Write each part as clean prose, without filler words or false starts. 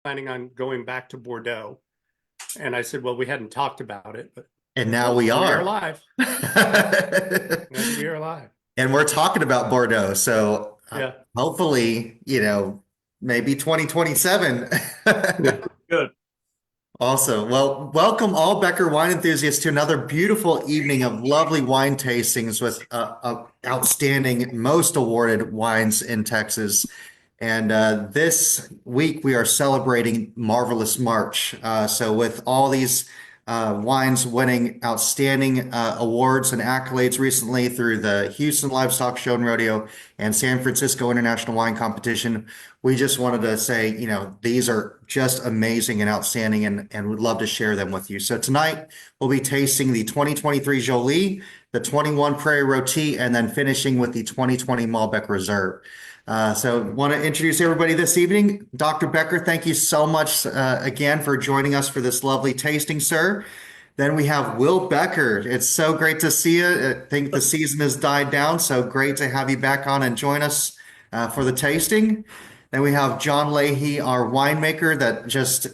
planning on going back to Bordeaux. And I said, well, we hadn't talked about it, but And now we we are are. live. And we are live. And we're talking about Bordeaux. So Yeah. hopefully, maybe 2027. Yeah. Good. Awesome. Well, welcome all Becker wine enthusiasts to another beautiful evening of lovely wine tastings with outstanding, most awarded wines in Texas. And this week we are celebrating Marvelous March. So with all these wines winning outstanding awards and accolades recently through the Houston Livestock Show and Rodeo and San Francisco International Wine Competition, we just wanted to say, these are just amazing and outstanding and would love to share them with you. So tonight we'll be tasting the 2023 Jolie, the 21 Prairie Rotie, and then finishing with the 2020 Malbec Reserve. So want to introduce everybody this evening. Dr. Becker, thank you so much again for joining us for this lovely tasting, sir. Then we have Will Becker. It's so great to see you. I think the season has died down, so great to have you back on and join us for the tasting. Then we have John Leahy, our winemaker that just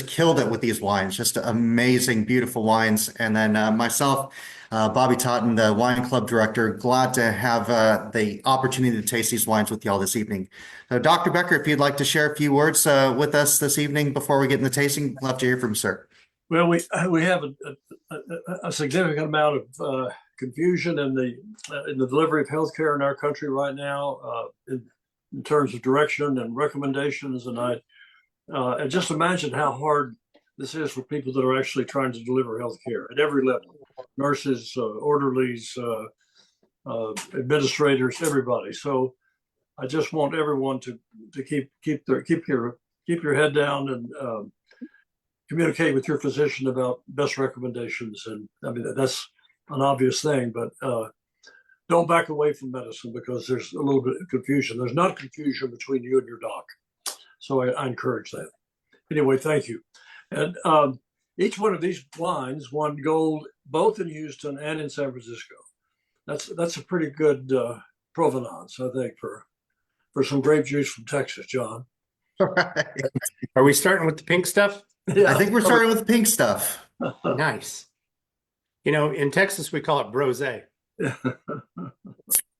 killed it with these wines. Just amazing, beautiful wines. And then myself, Bobby Totten, the wine club director, glad to have the opportunity to taste these wines with y'all this evening. So Dr. Becker, if you'd like to share a few words with us this evening before we get into the tasting, love to hear from you, sir. Well, we have a significant amount of confusion in the delivery of healthcare in our country right now, in terms of direction and recommendations. And just imagine how hard this is for people that are actually trying to deliver healthcare at every level: nurses, orderlies, administrators, everybody. So I just want everyone to keep your head down and communicate with your physician about best recommendations. And I mean, that's an obvious thing, but don't back away from medicine because there's a little bit of confusion. There's not confusion between you and your doc. So I encourage that. Anyway, thank you. And each one of these wines won gold both in Houston and in San Francisco. That's a pretty good provenance, I think, for some grape juice from Texas, John. Right. Are we starting with the pink stuff? Yeah. I think we're starting with the pink stuff. Nice. In Texas, we call it brosé.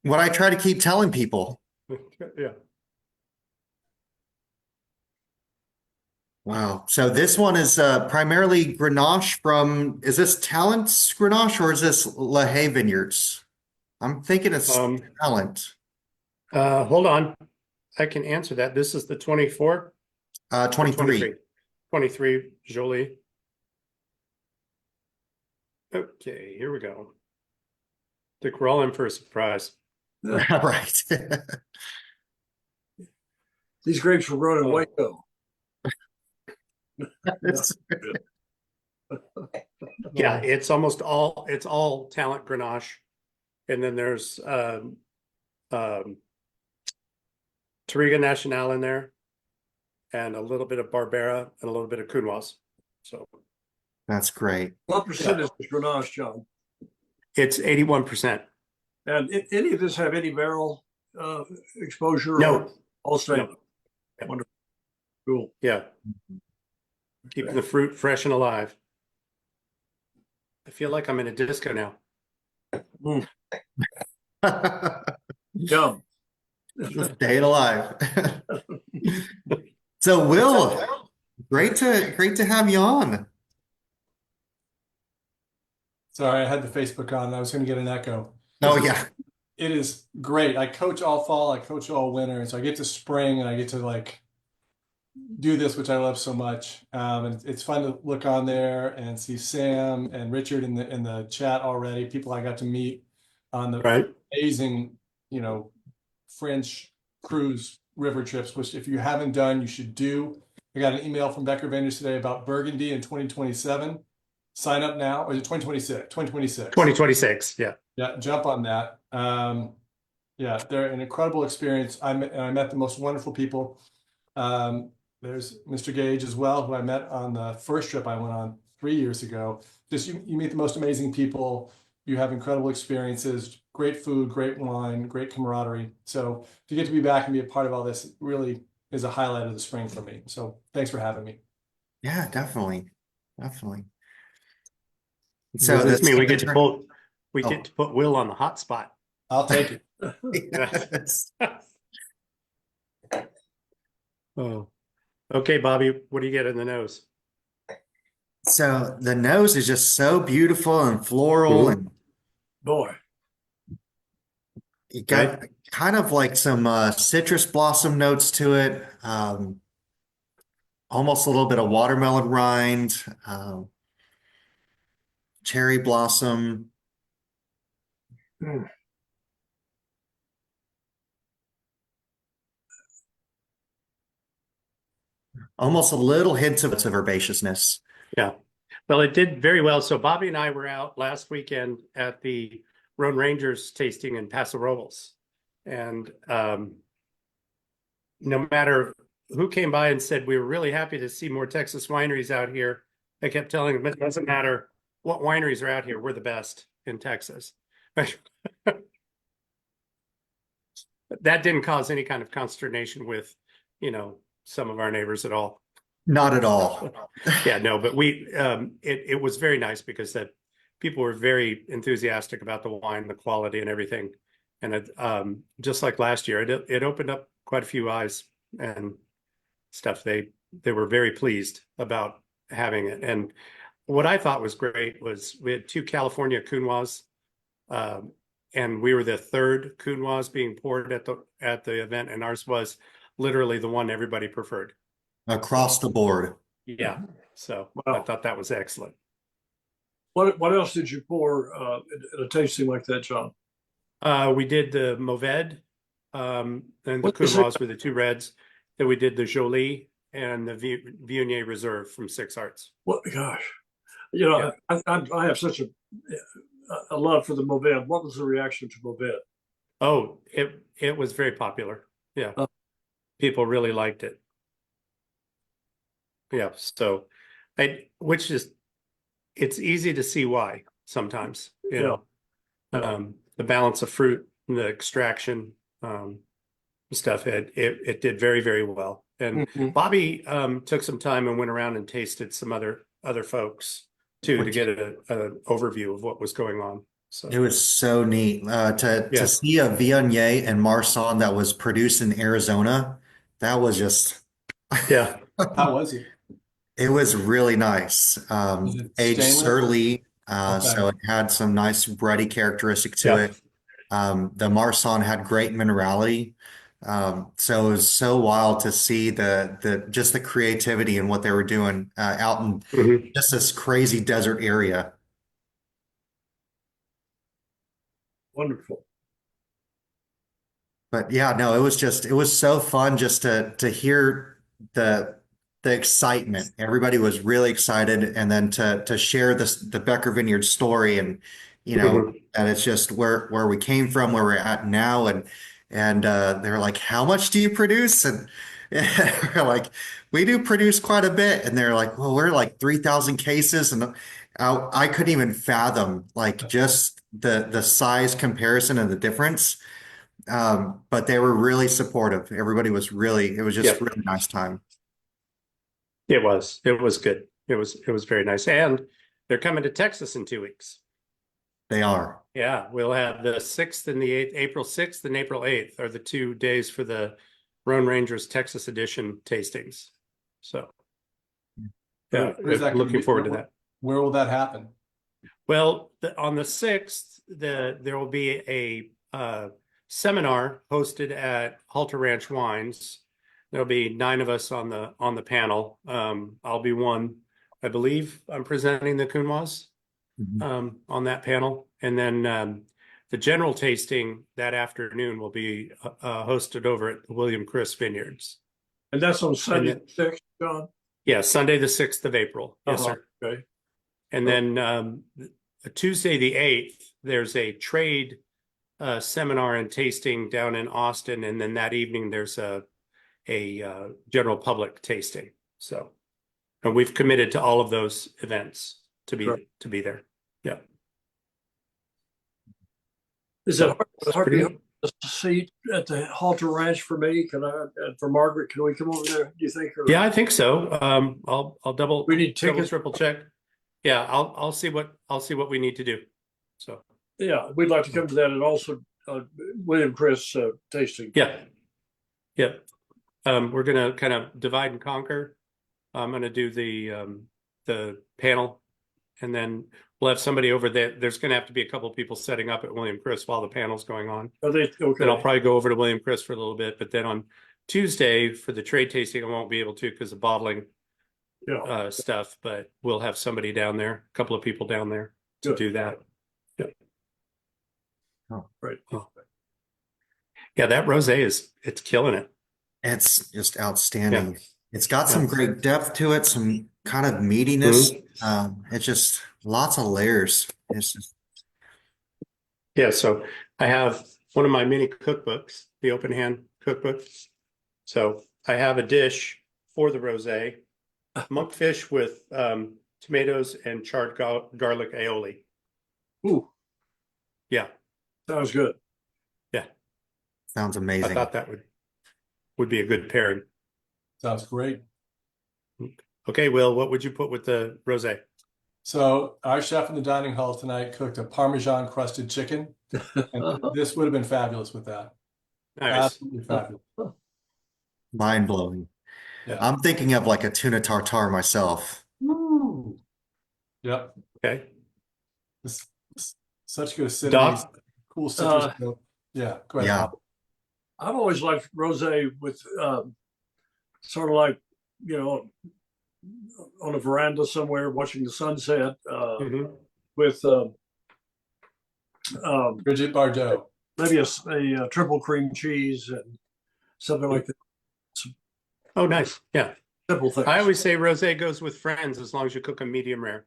What I try to keep telling people. Yeah. Wow. So this one is primarily Grenache from, is this Talent's Grenache or is this LaHaye Vineyards? I'm thinking it's Talent. Hold on. I can answer that. This is the 24? 23. 23 Jolie. Okay, here we go. I think we're all in for a surprise. Right. These grapes were grown in Waco. Yeah, it's all Talent Grenache. And then there's Touriga Nacional in there, and a little bit of Barbera and a little bit of Counoise. So that's great. What percentage is Grenache, John? It's 81%. And any of this have any barrel exposure? No. All stainless. No. Wonderful. Cool. Yeah. Keeping the fruit fresh and alive. I feel like I'm in a disco now. Yum. Staying alive. So Will, great to have you on. Sorry, I had the Facebook on. I was going to get an echo. Oh yeah. It is great. I coach all fall, I coach all winter, and so I get to spring and I get to do this, which I love so much. And it's fun to look on there and see Sam and Richard in the chat already. People I got to meet on the amazing, French cruise river trips, which if you haven't done, you should do. I got an email from Becker Vineyards today about Burgundy in 2027. Sign up now. Or is it 2026? 2026. 2026, yeah. Yeah, jump on that. Yeah, they're an incredible experience. I met the most wonderful people. There's Mr. Gage as well, who I met on the first trip I went on 3 years ago. Just you meet the most amazing people. You have incredible experiences, great food, great wine, great camaraderie. So to get to be back and be a part of all this, really is a highlight of the spring for me. So thanks for having me. Yeah, definitely. Definitely. So So this this means we Oh. get to put Will on the hot spot. I'll take it. Yes. Oh, okay, Bobby, what do you get in the nose? So the nose is just so beautiful and floral, Mhm. and Boy, you got kind of like some citrus blossom notes to it. Almost a little bit of watermelon rind, cherry blossom. mm, Almost a little hint of herbaceousness. Yeah. Well, it did very well. So Bobby and I were out last weekend at the Roan Rangers tasting in Paso Robles. And no matter who came by and said, we were really happy to see more Texas wineries out here, I kept telling them, it doesn't matter what wineries are out here, we're the best in Texas. That didn't cause any kind of consternation with, some of our neighbors at all. Not at all. Yeah, no, but it was very nice because that people were very enthusiastic about the wine, the quality and everything. And just like last year, it opened up quite a few eyes and stuff. They were very pleased about having it. And what I thought was great was we had 2 California Counoise, and we were the 3rd Counoise being poured at the event, and ours was literally the one everybody preferred. Across the board. Yeah, so I wow. thought that was excellent. What else did you pour in a tasting like that, John? We did the Mourvèdre, and the What is it? Counoise were the 2 reds. Then we did the Jolie and the Viognier Reserve from 6 Arts. What gosh, I have such a love for the Mourvèdre. What was the reaction to Mourvèdre? Oh, it was very popular. Yeah, Uh, people really liked it. Yeah, so it's easy to see why sometimes, Yeah. the balance of fruit and the extraction stuff, it did very, very well. And Mhm. Bobby took some time and went around and tasted some other folks too, to get an overview of what was going on. So It was so neat to yeah, see a Viognier and Marsanne that was produced in Arizona. That was just yeah, How was he? it was really nice. Is it Aged stainless? surly, Okay. so it had some nice bready characteristic to yeah. it. The Marsanne had great minerality. So it was so wild to see the just the creativity and what they were doing out in Mhm. just this crazy desert area. Wonderful. But yeah, no, it was so fun just to hear the excitement. Everybody was really excited, and then to share the Becker Vineyards story, and Mhm. and it's just where we came from, where we're at now, and they're like, how much do you produce? And we're like, we do produce quite a bit, and they're like, well, we're like 3,000 cases, and I couldn't even fathom like just the size comparison and the difference. But they were really supportive. Everybody was it was Yeah, just really nice time. it was good. It was very nice. And they're coming to Texas in 2 weeks. They are. Yeah, we'll have the 6th and the 8th, April 6th and April 8th are the 2 days for the Roan Rangers Texas edition tastings. So yeah, Where's that gonna looking be? forward to that. Where will that happen? Well, on the 6th, there will be a seminar hosted at Halter Ranch Wines. There'll be 9 of us on the panel. I'll be one. I believe I'm presenting the Counoise Mhm. on that panel. And then the general tasting that afternoon will be hosted over at the William Chris Vineyards. And that's on Sunday then- 6th, John. Yeah, Sunday the 6th of April. Yes, Uh-huh. sir. Okay. And then Tuesday the 8th, there's a trade seminar and tasting down in Austin. And then that evening, there's a general public tasting. So, and we've committed to all of those events to be there. Yeah. Is So, it it's hard pretty to neat. a seat at the Halter Ranch for me? Can I, and for Margaret, can we come over there, do you think? Or Yeah, I think so. I'll double we need tickets? triple check. Yeah, I'll see what we need to do. So Yeah, we'd like to come to that, and also William Chris tasting. yeah. Yeah. We're gonna kind of divide and conquer. I'm gonna do the panel, and then we'll have somebody over there. There's gonna have to be a couple of people setting up at William Chris while the panel's going on. Are they okay? Then I'll probably go over to William Chris for a little bit, but then on Tuesday for the trade tasting, I won't be able to because of bottling Yeah. stuff, but we'll have somebody down there, a couple of people down there to Good. do that. Yeah. Oh, right. Oh. Yeah, that rosé it's killing it. It's just outstanding. Yeah. It's got some great depth to it, some kind of meatiness. It's just lots of layers. It's just Yeah, so I have one of my mini cookbooks, the open hand cookbook. So I have a dish for the rosé, monkfish with tomatoes and charred garlic aioli. Ooh, Yeah, sounds good. yeah. sounds I amazing. thought that would be a good pairing. Sounds great. Okay, Will, what would you put with the rosé? So our chef in the dining hall tonight cooked a Parmesan crusted chicken, and this would have been fabulous with that. Nice. Absolutely fabulous. Mind blowing. Yeah. I'm thinking of like a tuna tartare myself. Woo. Yep. Okay. Such good acidity, Doc? cool citrus note. Yeah, go ahead, Yeah. Bob. I've always liked rosé with sort of like, you know, on a veranda somewhere watching the sunset Mhm. with Bridget Bardot. maybe a triple cream cheese and something like that. Oh, nice. Yeah. Simple things. I always say rosé goes with friends as long as you cook them medium rare.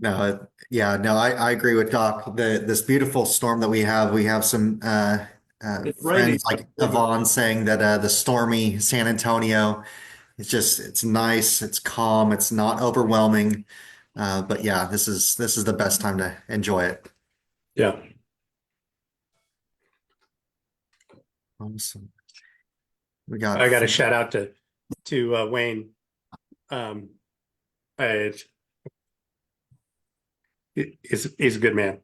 No, yeah, no, I agree with Doc. This beautiful storm that we have some It's raining. friends like Yvonne saying that the stormy San Antonio, it's nice, it's calm, it's not overwhelming. But yeah, this is the best time to enjoy it. Yeah. Awesome. We got I got a shout out to Wayne. He's a good man.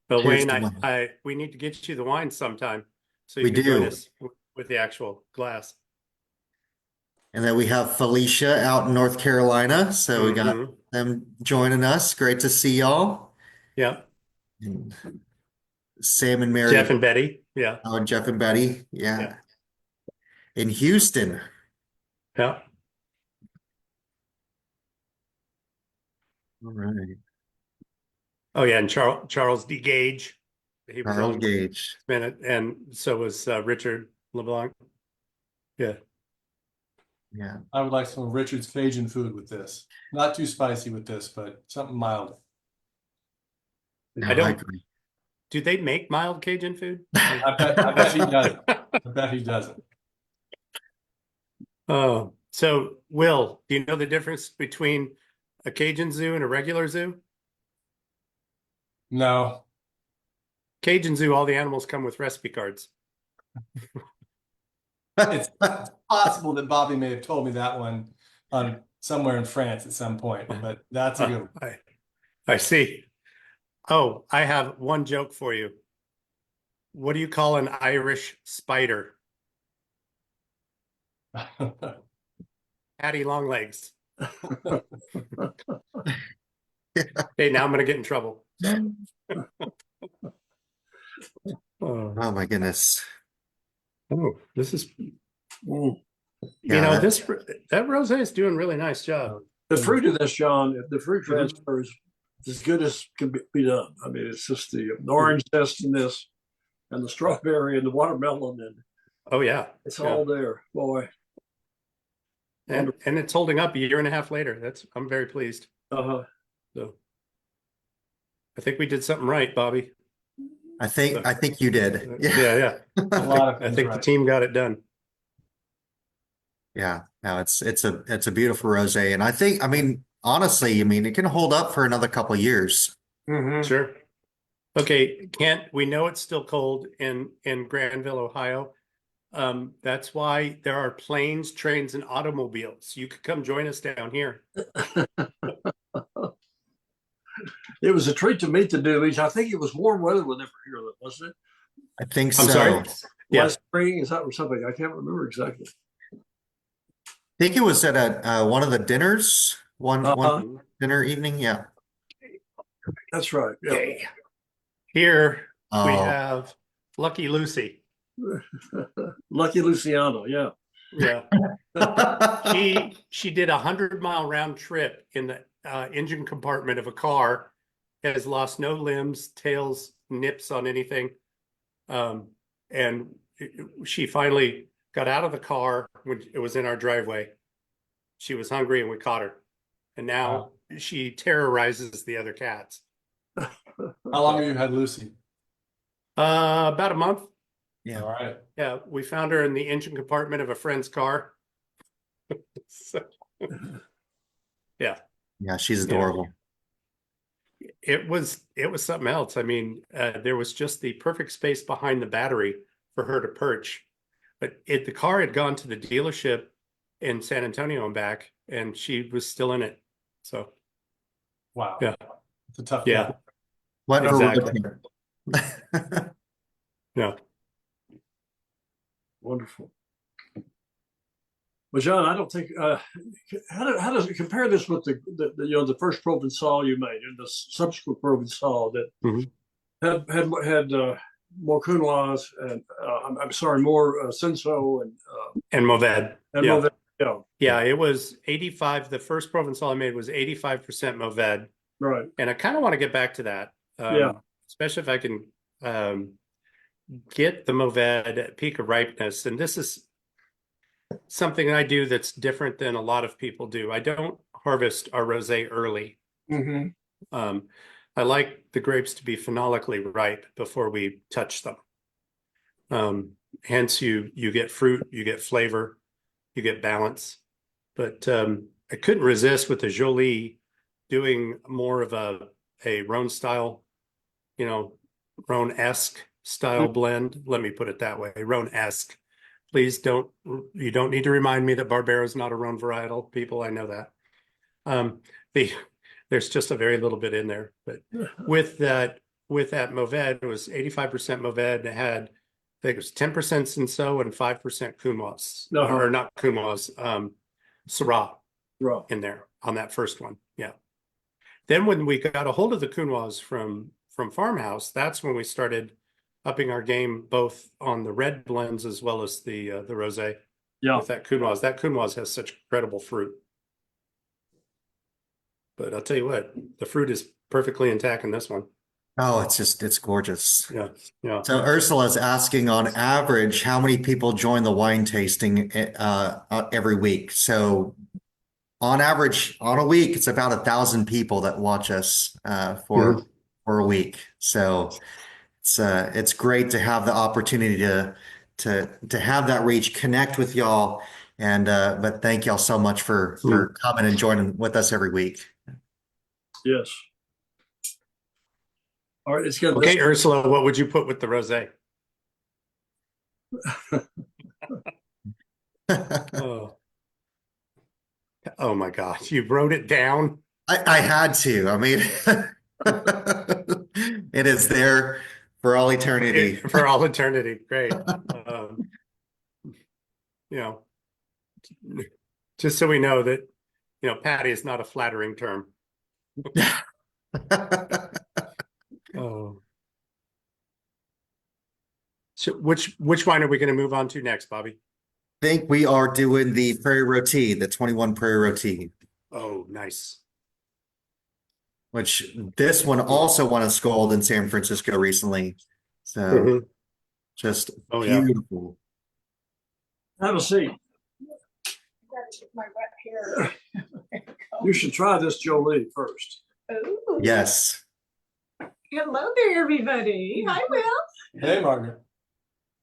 But Cheers Wayne, to Wayne. we need to get you the wine sometime so We you can join do. us with the actual glass. And then we have Felicia out in North Carolina. So we got Mhm. them joining us. Great to see y'all. Yeah. And Sam and Mary. Jeff and Betty. Yeah. Oh, and Jeff and Betty. Yeah. Yeah. In Houston. Yeah. All right. Oh yeah, and Charles D. Gage. He was Charles on Gage. minute, and so was Richard LeBlanc. Yeah. Yeah. I would like some of Richard's Cajun food with this. Not too spicy with this, but something mild. No, I don't- agree. Do they make mild Cajun food? I bet he doesn't. I bet he doesn't. Oh, so Will, do you know the difference between a Cajun zoo and a regular zoo? No. Cajun zoo, all the animals come with recipe cards. It's possible that Bobby may have told me that one on somewhere in France at some point, but that's a good one. I see. Oh, I have one joke for you. What do you call an Irish spider? Patty long legs. Hey, now I'm gonna get in trouble. Oh, Oh my goodness. this is, Mm. Yeah, that rosé is doing a really nice job. The fruit of this, John, the fruit transfer is as good as can be done. I mean, it's just the orange zest in this, and the strawberry and the watermelon, and Oh yeah, it's Yeah. all there, boy. and it's holding up a year and a half later. I'm very pleased. Uh-huh. So I think we did something right, Bobby. I think you did. Yeah. A lot of I things think the right. team got it done. Yeah, no, it's a beautiful rosé, and I mean, honestly, I mean, it can hold up for another couple of years. Sure. Okay, Kent, we know it's still cold in Granville, Ohio. That's why there are planes, trains, and automobiles. You could come join us down here. It was a treat to meet the Doobies. I think it was warm weather when they were here, though, wasn't it? I think I'm so. sorry? Yeah. Last spring, is that or something? I can't remember exactly. I think it was at one of the dinners, one Uh-huh. dinner evening. Yeah. That's right. Yeah. Okay. Here we Oh, have Lucky Lucy. Lucky Luciano. Yeah. Yeah. She did a 100-mile round trip in the engine compartment of a car, has lost no limbs, tails, nips on anything. And she finally got out of the car when it was in our driveway. She was hungry and we caught her. And now she terrorizes the other cats. How long have you had Lucy? About a month. yeah. All right. Yeah, we found her in the engine compartment of a friend's car. So, yeah, Yeah, she's adorable. it was something else. I mean, there was just the perfect space behind the battery for her to perch. But the car had gone to the dealership in San Antonio and back, and she was still in it. So Wow. yeah, It's a tough yeah, cat. What exactly. Yeah. Wonderful. Well, John, I don't think how does it compare this with the first Provençal you made and the subsequent Provençal that had more Counoise and I'm sorry, more Cinsault And Mourvèdre. and Yeah. Mauvais. Yeah, Yeah, it was 85. The first Provençal I made was 85% Mourvèdre. right. And I kind of want to get back to that. Yeah. Especially if I can get the Mourvèdre at peak of ripeness. And this is something I do that's different than a lot of people do. I don't harvest our rosé early. Mm-hmm. I like the grapes to be phenolically ripe before we touch them. Hence you get fruit, you get flavor, you get balance. But I couldn't resist with the Jolie doing more of a Rhone style, Rhone-esque style blend. Let me put it that way, Rhone-esque. Please you don't need to remind me that Barbera is not a Rhone varietal, people. I know that. There's just a very little bit in there, but with that Mourvèdre, it was 85% Mourvèdre. It had, I think it was 10% Cinsault and 5% Counoise, or not Counoise, Syrah Right. in there on that first one. Yeah. Then when we got a hold of the Counoise from Farmhouse, that's when we started upping our game both on the red blends as well as the rosé. Yeah. With that Counoise. That Counoise has such incredible fruit. But I'll tell you what, the fruit is perfectly intact in this one. Oh, it's gorgeous. Yeah, yeah. So Ursula's asking on average, how many people join the wine tasting every week? So on average, on a week, it's about 1,000 people that watch us for a week. So it's great to have the opportunity to have that reach, connect with y'all, and but thank y'all so much for coming and joining with us every week. Yes. All right, it's good. Okay, Ursula, what would you put with the rosé? Oh my gosh, you wrote it down? I had to. I mean, it is there for all eternity. For all eternity. Great. Just so we know that, Patty is not a flattering term. Oh. So which wine are we going to move on to next, Bobby? I think we are doing the Prairie Rotie, the 21 Prairie Rotie. Oh, nice. Which this one also won a Scold in San Francisco recently. So just beautiful. Have a seat. My wet hair. You should try this Jolie first. Oh. Yes. Hello there, everybody. Hi, Will. Hey, Margaret.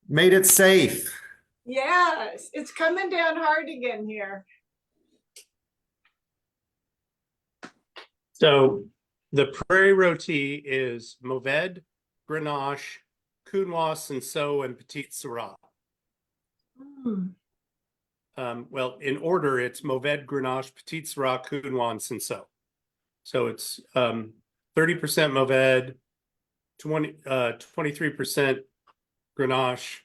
Made it safe. Yes, it's coming down hard again here. So the Prairie Rotie is Mourvèdre, Grenache, Counoise, Cinsault, and Petite Syrah. Mm. Well, in order, it's Mourvèdre, Grenache, Petite Syrah, Counoise, and Cinsault. So it's 30% Mourvèdre, 23% Grenache,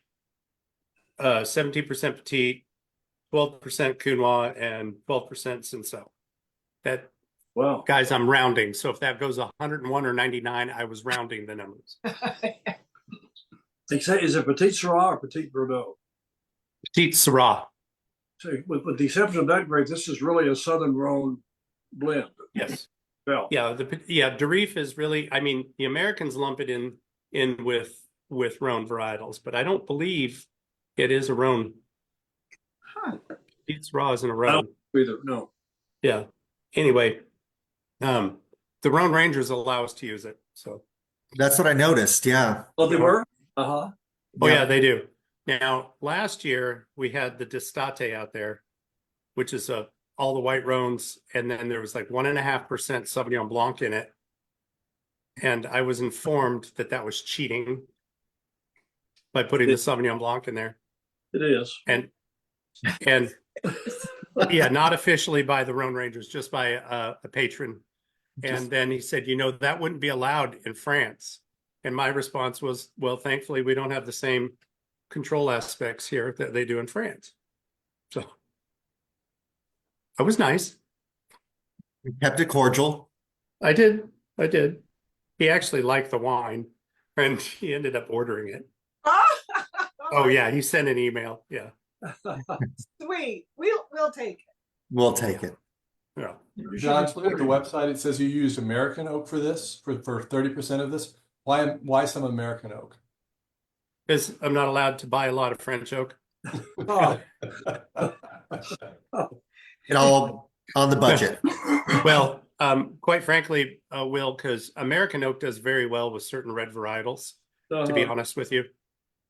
17% Petite, 12% Counoise, and 12% Cinsault. That, Wow. guys, I'm rounding. So if that goes 101 or 99, I was rounding the numbers. Is it Petite Syrah or Petite Bordeaux? Petite Syrah. So with the exception of that grape, this is really a Southern Rhone blend. Yes. Well, Yeah. Derif is really, I mean, the Americans lump it in with Rhone varietals, but I don't believe it is a Rhone. Huh. Petite Syrah isn't a I Rhone. don't either. No. Yeah. Anyway, the Rhone Rangers allow us to use it. So, That's what I noticed. Yeah. Oh, they were? Uh-huh. oh Yeah. yeah, they do. Now, last year we had the Destate out there, which is all the white Rhones, and then there was like 1.5% Sauvignon Blanc in it. And I was informed that that was cheating by putting the Sauvignon Blanc in there. It is. And yeah, not officially by the Rhone Rangers, just by a patron. And then he said, you know, that wouldn't be allowed in France. And my response was, well, thankfully, we don't have the same control aspects here that they do in France. So I was nice. Kept it cordial. I did. He actually liked the wine and he ended up ordering it. Oh yeah, he sent an email. Yeah. Sweet. We'll take it. We'll take it. Yeah. John, looking at the website, it says you used American oak for this, for 30% of this. Why some American oak? Because I'm not allowed to buy a lot of French oak. Oh, It all on the budget. Well, quite frankly, Will, because American oak does very well with certain red varietals, to be honest with you.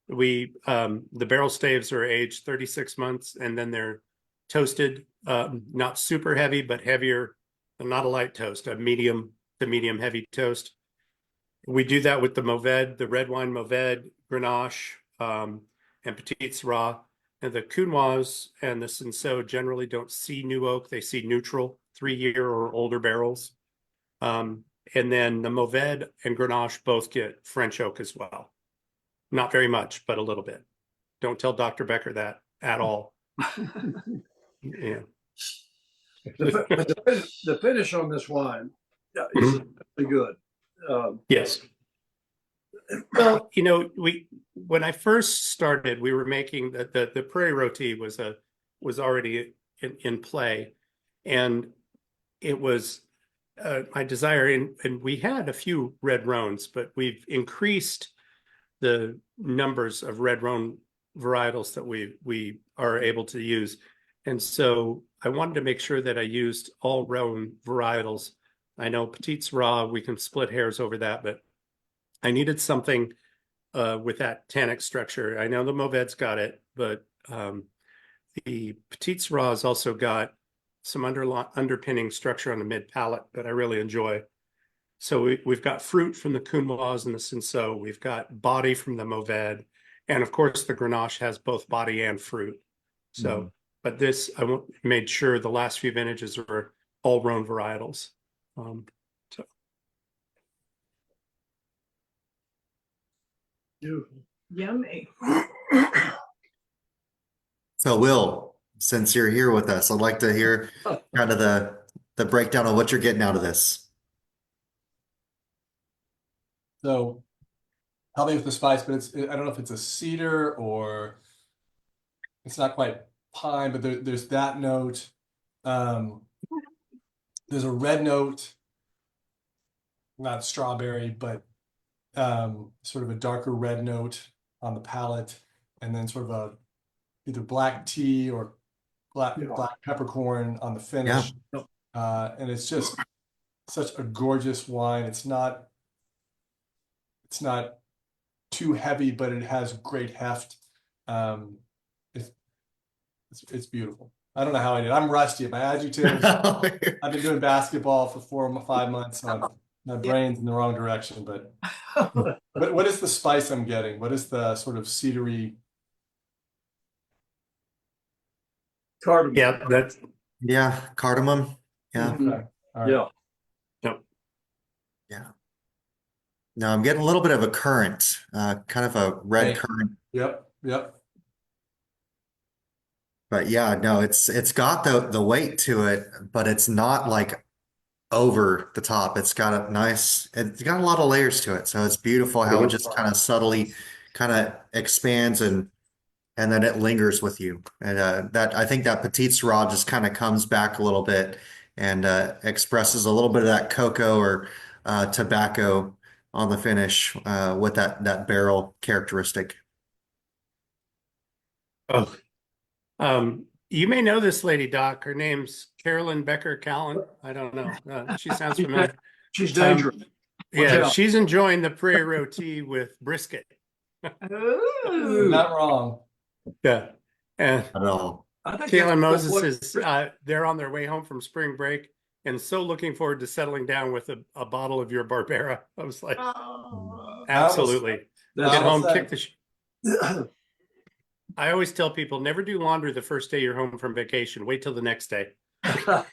The barrel staves are aged 36 months and then they're toasted, not super heavy, but heavier, not a light toast, a medium to medium heavy toast. We do that with the Mourvèdre, the red wine Mourvèdre, Grenache, and Petite Syrah. And the Counoise and the Cinsault generally don't see new oak. They see neutral, 3-year or older barrels. And then the Mourvèdre and Grenache both get French oak as well. Not very much, but a little bit. Don't tell Dr. Becker that at all. Yeah. the finish on this wine is really good. Yes. Well, you know, when I first started, we were making the Prairie Rotie was already in play, and it was my desire. And we had a few red Rhones, but we've increased the numbers of red Rhone varietals that we are able to use, and so I wanted to make sure that I used all Rhone varietals. I know Petite Syrah, we can split hairs over that, but I needed something with that tannic structure. I know the Mourvèdre's got it, but the Petite Syrah has also got some underpinning structure on the mid palate that I really enjoy. So we've got fruit from the Counoise and the Cinsault. We've got body from the Mourvèdre, and of course the Grenache has both body and fruit. So, but this I made sure the last few vintages were all Rhone varietals. So. Beautiful. Yummy. So, Will, since you're here with us, I'd like to hear kind of the breakdown of what you're getting out of this. So help me with the spice, but I don't know if it's a cedar or it's not quite pine, but there's that note. There's a red note, not strawberry, but sort of a darker red note on the palate, and then sort of a either black tea or black peppercorn on the finish. And it's just such a gorgeous wine. It's not too heavy, but it has great heft. It's beautiful. I don't know how I did. I'm rusty. My adjectives. I've been doing basketball for 4 or 5 months, so my brain's in the wrong direction. But what is the spice I'm getting? What is the sort of cedary? Cardamom. Yeah, that's Yeah, cardamom. Yeah, Mhm. Okay. All right. Yeah. yeah. No, I'm getting a little bit of a currant, kind of a red Thank you. currant. Yep. Yep. But yeah, no, it's got the weight to it, but it's not like over the top. It's got a lot of layers to it. So it's beautiful how it just kind of subtly kind of expands and then it lingers with you. And that I think that Petite Syrah just kind of comes back a little bit and expresses a little bit of that cocoa or tobacco on the finish with that barrel characteristic. oh. You may know this lady, Doc. Her name's Carolyn Becker Callan. I don't know. She sounds familiar. She's dangerous. Yeah, out. she's enjoying the Prairie Rotie with brisket. Ooh. Not wrong. Yeah. And At all. I think Caitlin that's Moses is they're on their way home from spring break and so looking forward to settling down with a bottle of your Barbera. I was like, Oh. absolutely. that's Get home, almost kick the I always tell people never do laundry the first day you're home from vacation. Wait till the next day. I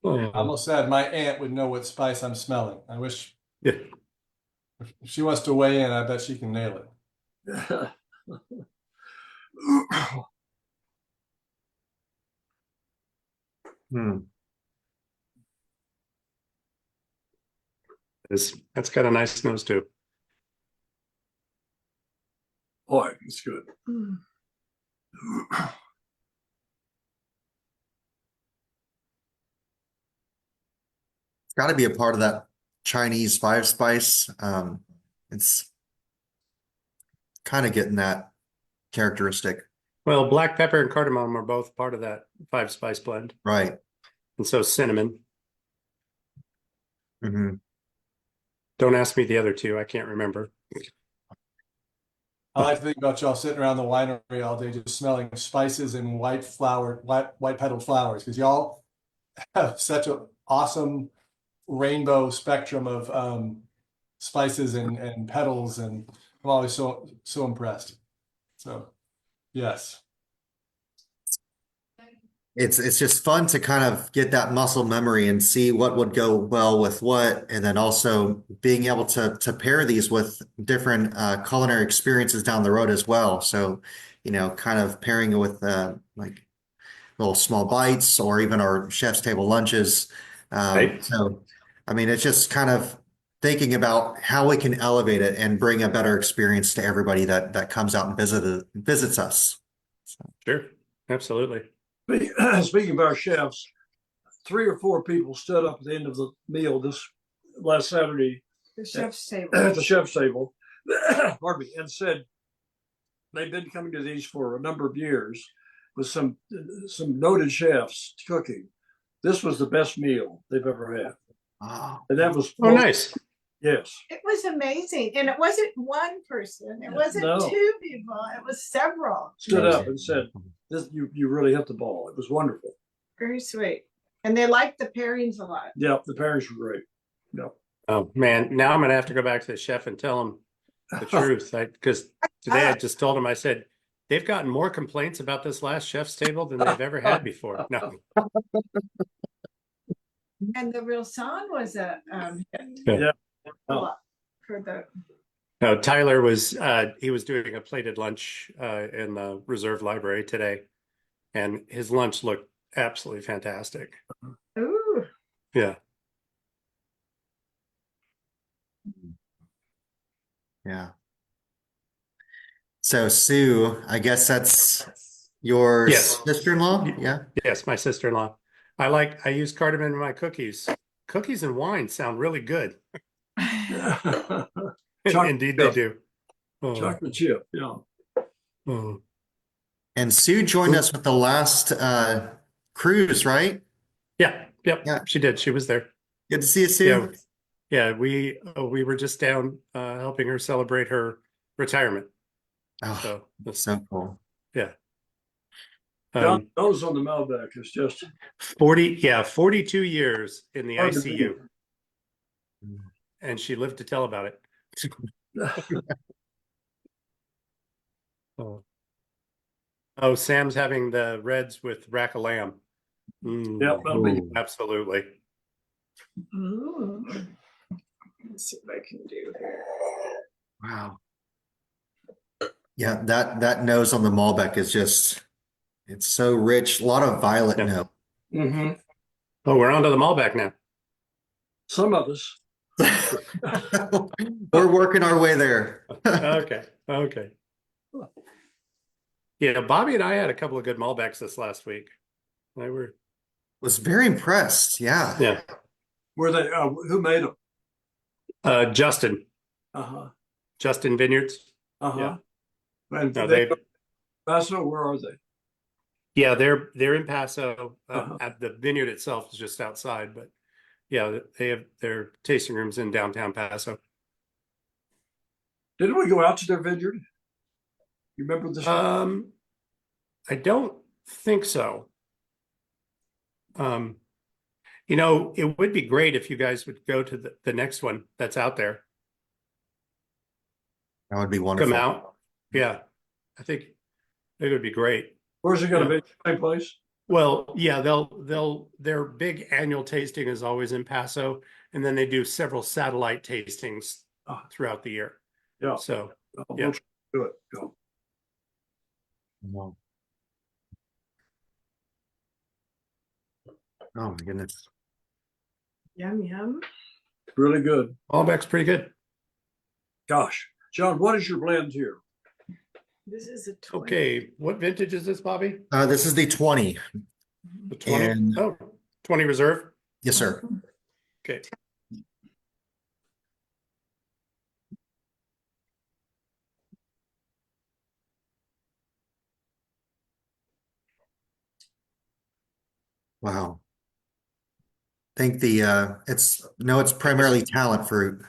almost said my aunt would know what spice I'm smelling. I wish Yeah. if she wants to weigh in, I bet she can nail it. Hmm. That's got a nice nose too. Boy, it's good. Mm. It's got to be a part of that Chinese five spice. It's kind of getting that characteristic, Well, black pepper and cardamom are both part of that 5-spice blend. right? And so cinnamon. Hmm. Don't ask me the other two. I can't remember. I like to think about y'all sitting around the winery all day just smelling spices and white petaled flowers because y'all have such an awesome rainbow spectrum of spices and petals, and I'm always so impressed. So yes. It's just fun to kind of get that muscle memory and see what would go well with what, and then also being able to pair these with different culinary experiences down the road as well. So, kind of pairing it with like little small bites or even our chef's table lunches. Right. So, I mean, it's just kind of thinking about how we can elevate it and bring a better experience to everybody that comes out and visits us. Sure. Absolutely. Speaking of our chefs, 3 or 4 people stood up at the end of the meal this last Saturday The chef's table. at the chef's table, pardon me, and said they've been coming to these for a number of years with some noted chefs cooking. This was the best meal they've ever had, Oh, and that was Oh, nice. Yes, It was amazing. And it wasn't one person. It wasn't No. 2 people. It was several. stood up and said, "This you really hit the ball. It was wonderful." Very sweet. And they liked the pairings a lot. Yeah, the pairings were great. Yeah. Oh man, now I'm gonna have to go back to the chef and tell him the truth. Because today I just told him, I said, they've gotten more complaints about this last chef's table than they've ever had before. No. And the real song was a Yeah. for the No, Tyler was he was doing a plated lunch in the Reserve Library today, and his lunch looked absolutely fantastic. ooh. Yeah. yeah. So Sue, I guess that's your Yes. sister-in-law? Yeah. Yes, my sister-in-law. I use cardamom in my cookies. Cookies and wine sound really good. Chocolate Indeed, they chip. do. Oh, Chocolate chip. Yeah. oh. And Sue joined us with the last cruise, right? Yeah, yep. Yeah. She did. She was there. Good to see you, Sue. Yeah, yeah. We were just down helping her celebrate her retirement. Oh, So that's so cool. yeah, John Um, knows on the Malbec. It's just 42 years in the hard to ICU, and she lived to tell about it. beat. Oh. Oh, Sam's having the reds with rack of lamb. Yep, that'll be Ooh. Absolutely. Mm. Let's see what I can do here. Wow. Yeah, that nose on the Malbec is just, it's so rich. A lot of violet Yeah. note. hmm Oh, we're on to the Malbec now. Some of us. We're working our way there. Okay. Okay. Yeah, Bobby and I had a couple of good Malbecs this last week. They were, Was very impressed. Yeah. yeah. Were they? Who made them? Justin Uh-huh. Vineyards. Uh-huh. And No, they Paso, where are they? yeah, they're in Paso. Uh-huh. At the vineyard itself is just outside, but yeah, they have their tasting rooms in downtown Paso. Didn't we go out to their vineyard? You remember this? I don't think so. It would be great if you guys would go to the next one that's out there. That would be Come wonderful. out. Yeah, I think it would be great. Where's it going to Yeah. be? Same place? Well, yeah, their big annual tasting is always in Paso, and then they do several satellite tastings throughout the year. Yeah. So We'll yeah. try to do it. Go. Wow. Oh my goodness. Yum, yum. Really good. Malbec's pretty good. Gosh. John, what is your blend here? This is a 20. Okay, what vintage is this, Bobby? This is the 20. The 20? And- Oh, 20 Reserve? Yes, sir. Okay. Wow. Think it's primarily talent fruit.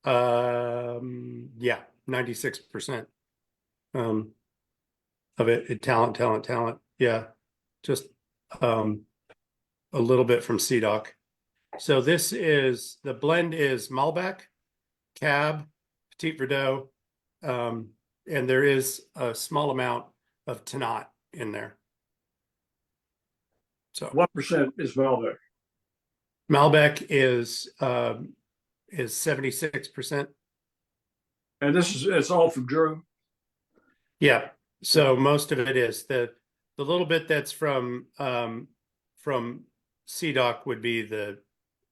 Yeah, 96% of it, talent. Yeah, just a little bit from CDOC. So the blend is Malbec, Cab, Petit Verdot, and there is a small amount of Tannat in there. So What percent is Malbec? Malbec is 76%. And it's all from Drew. Yeah. So most of it is the little bit that's from CDOC would be the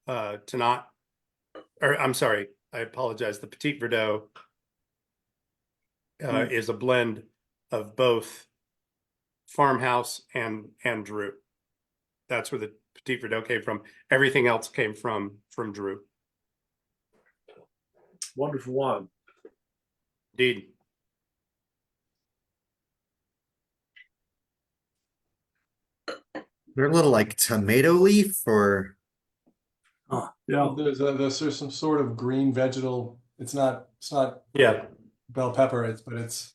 Tannat, or I'm sorry, I apologize. The Petit Verdot is a blend of both Farmhouse and Drew. That's where the Petit Verdot came from. Everything else came from Drew. Wonderful wine. Indeed. They're a little like tomato leaf or Yeah. There's some sort of green vegetal. It's not Yeah. bell pepper, but it's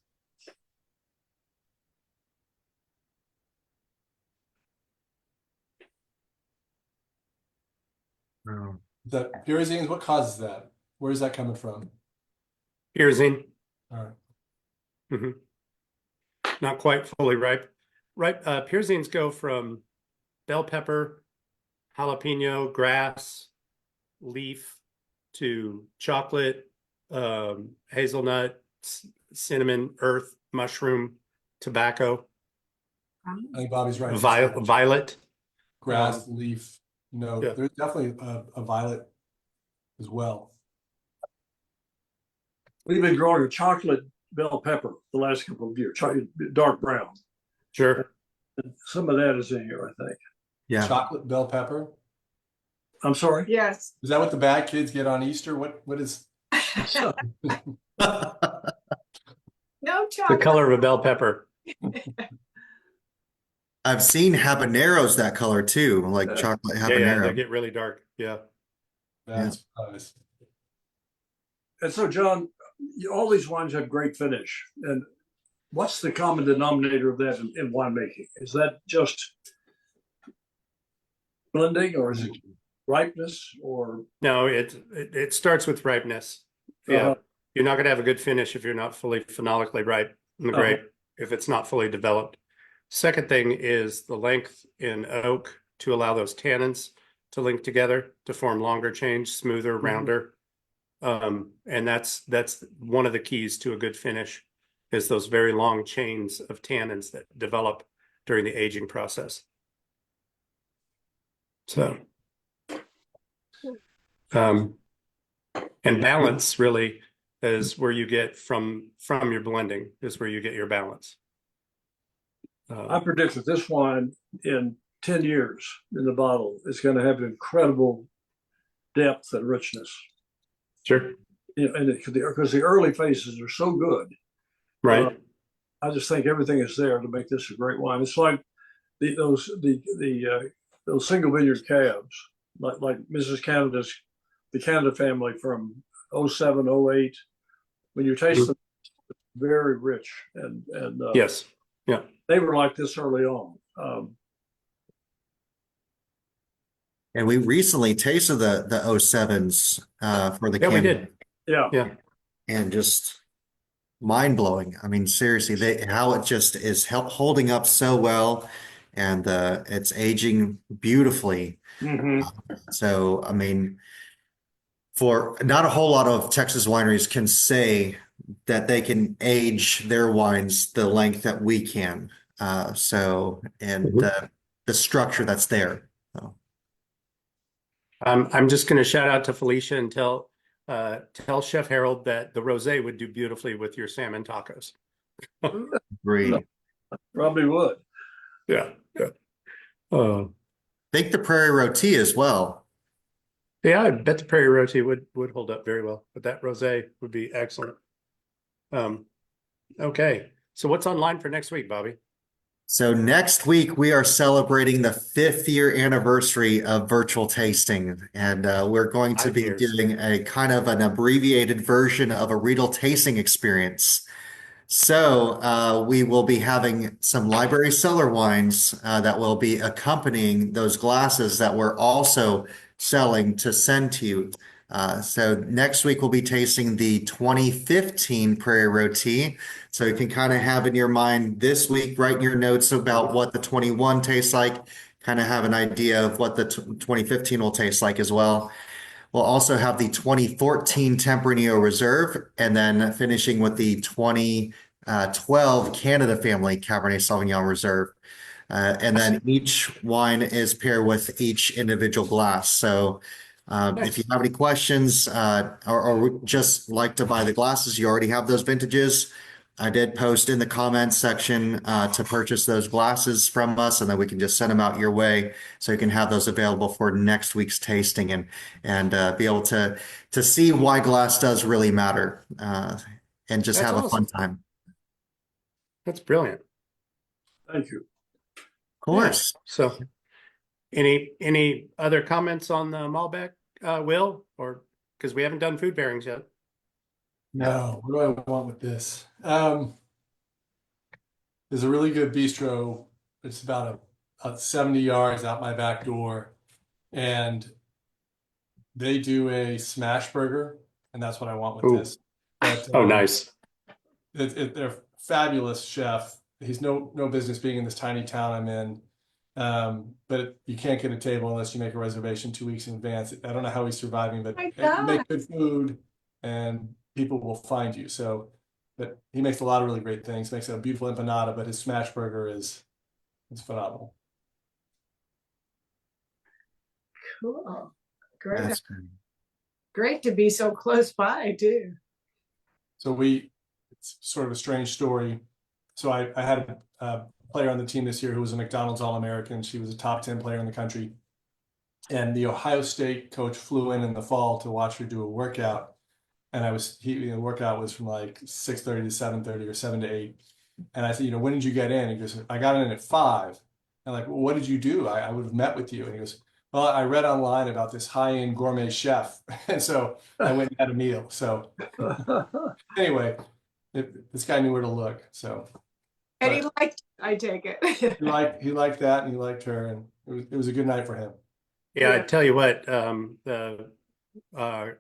that pyrazines. What causes that? Where is that coming from? Pyrazine. All right. Mm-hmm. Not quite fully ripe. Pyrazines go from bell pepper, jalapeno, grass, leaf to chocolate, hazelnut, cinnamon, earth, mushroom, tobacco, I think Bobby's right. violet. Grass, leaf. No, Yeah. there's definitely a violet as well. We've been growing a chocolate bell pepper the last couple of years, dark brown. Sure. Some of that is in here, I think. yeah. Chocolate bell pepper. I'm sorry. Yes. Is that what the bad kids get on Easter? What is? No The chocolate. color of a bell pepper. I've seen habaneros that color too, like chocolate Yeah, habanero. they get really dark. Yeah. That's nice. And so, John, all these wines have great finish. And what's the common denominator of that in winemaking? Is that just blending, or is it ripeness, or No, it starts with ripeness. Yeah. Uh-huh. You're not going to have a good finish if you're not fully phenolically ripe in the grape, if it's not fully developed. Second thing is the length in oak to allow those tannins to link together to form longer chains, smoother, rounder. And that's one of the keys to a good finish is those very long chains of tannins that develop during the aging process. So, and balance really is where you get from your blending is where you get your balance. I predict that this wine in 10 years in the bottle is going to have an incredible depth and richness. Sure. You know, and because the early phases are so good, Right. I just think everything is there to make this a great wine. It's like those single vineyard cabs, like Mrs. Canada's, the Canada family from 07, 08. When you taste them, very rich and Yes. Yeah. they were like this early on. And we recently tasted the 07s for the Yeah, we Canada, did. Yeah. Yeah. and just mind blowing. I mean, seriously, how it just is holding up so well, and it's aging beautifully. Mm-hmm. So, I mean, for not a whole lot of Texas wineries can say that they can age their wines the length that we can. And the structure that's there. So. I'm just going to shout out to Felicia and tell Chef Harold that the rosé would do beautifully with your salmon tacos. Agree. Probably would. Yeah. Yeah. Think the Prairie Rotie as well. Yeah, I bet the Prairie Rotie would hold up very well, but that rosé would be excellent. Okay. So what's online for next week, Bobby? So next week we are celebrating the 5th year anniversary of virtual tasting, and we're going to 5 be years. doing a kind of an abbreviated version of a Riedel tasting experience. So we will be having some library cellar wines that will be accompanying those glasses that we're also selling to send to you. So next week we'll be tasting the 2015 Prairie Rotie. So you can kind of have in your mind this week, write in your notes about what the 21 tastes like, kind of have an idea of what the 2015 will taste like as well. We'll also have the 2014 Tempranillo Reserve, and then finishing with the 2012 Canada Family Cabernet Sauvignon Reserve. And then each wine is paired with each individual glass. So if you have any questions or just like to buy the glasses, you already have those vintages. I did post in the comments section to purchase those glasses from us, and then we can just send them out your way so you can have those available for next week's tasting and be able to see why glass does really matter and just That's have a fun awesome. time. That's brilliant. Thank you. Of course. So any other comments on the Malbec, Will? Or because we haven't done food pairings yet. No, what do I want with this? There's a really good bistro. It's about 70 yards out my back door, and they do a smash burger, and that's what I want with Ooh. this. But, Oh, nice. they're fabulous chef. He's no business being in this tiny town I'm in. But you can't get a table unless you make a reservation 2 weeks in advance. I don't know how he's surviving, but My you make God. good food and people will find you. So, but he makes a lot of really great things. Makes a beautiful empanada, but his smash burger is phenomenal. Cool. Great. That's good. Great to be so close by too. So it's sort of a strange story. So I had a player on the team this year who was a McDonald's All-American. She was a top 10 player in the country. And the Ohio State coach flew in the fall to watch her do a workout. And the workout was from like 6:30 to 7:30 or 7 to 8. And I said, when did you get in? He goes, I got in at 5. And like, well, what did you do? I would have met with you. And he goes, well, I read online about this high-end gourmet chef. And so I went and had a meal. So anyway, this guy knew where to look. So And he liked, I take it. he liked that, and he liked her, and it was a good night for him. Yeah, I Yeah. tell you what, the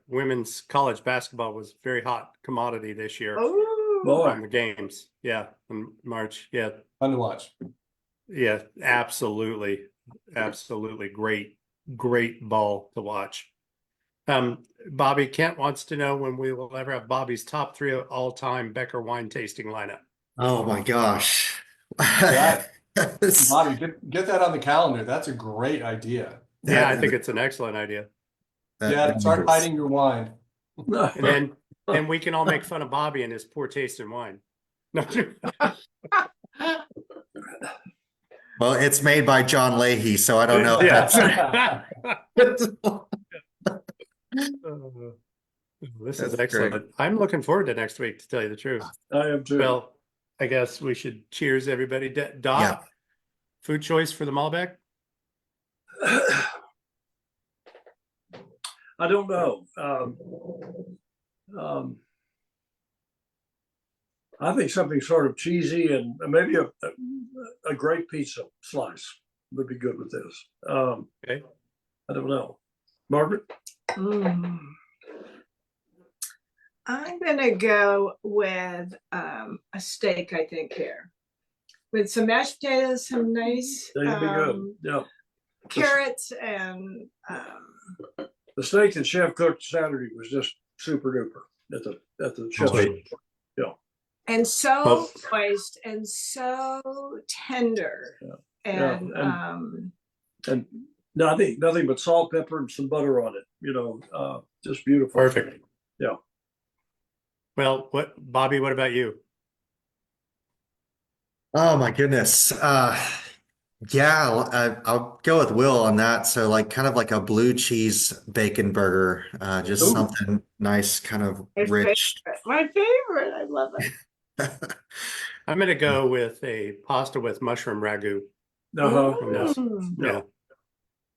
women's college basketball was very hot commodity this year Oh, Boy. on the games. Yeah, in March. Yeah, Fun to watch. yeah, absolutely, absolutely great ball to watch. Bobby Kent wants to know when we will ever have Bobby's top 3 of all-time Becker wine tasting lineup. Oh my gosh. That, Bobby, get that on the calendar. That's a great idea. Yeah, I think it's an excellent idea. Yeah, start hiding your wine. And then we can all make fun of Bobby and his poor taste in wine. No, Well, it's made by John Leahy, so I don't know. if yeah. that's- This That's is excellent. great. I'm looking forward to next week, to tell you the truth. I am too. Well, I guess we should cheers, everybody. Doc, Yeah. food choice for the Malbec? I don't know. I think something sort of cheesy and maybe a great pizza slice would be good with this. Okay. I don't know. Margaret? mm. I'm gonna go with a steak, I think, here. With some mashed potatoes, some nice That'd be good. Yeah. carrots and The steak that Chef cooked Saturday was just super duper at the chef's. Sweet. and so Well- moist and so tender. Yeah, And And nothing but salt, pepper, and some butter on it. Just beautiful. Perfect. Yeah. Well, Bobby, what about Oh my goodness. Yeah, I'll go with Will on that. So like kind of like a blue cheese bacon burger, just Ooh. something nice, kind of My rich. my favorite, I love it. I'm going to go with a pasta with mushroom ragu. Uh-huh. Yes. Mm. Yeah.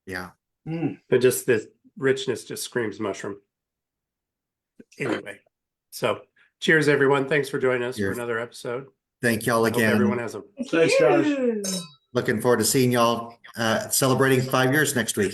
Yeah. Mm. But just the richness just screams mushroom. Anyway, so cheers, everyone. Thanks for joining us Cheers. for another episode. Thank y'all I hope everyone again. has a Thanks, guys. You. Looking forward to seeing y'all celebrating 5 years next week.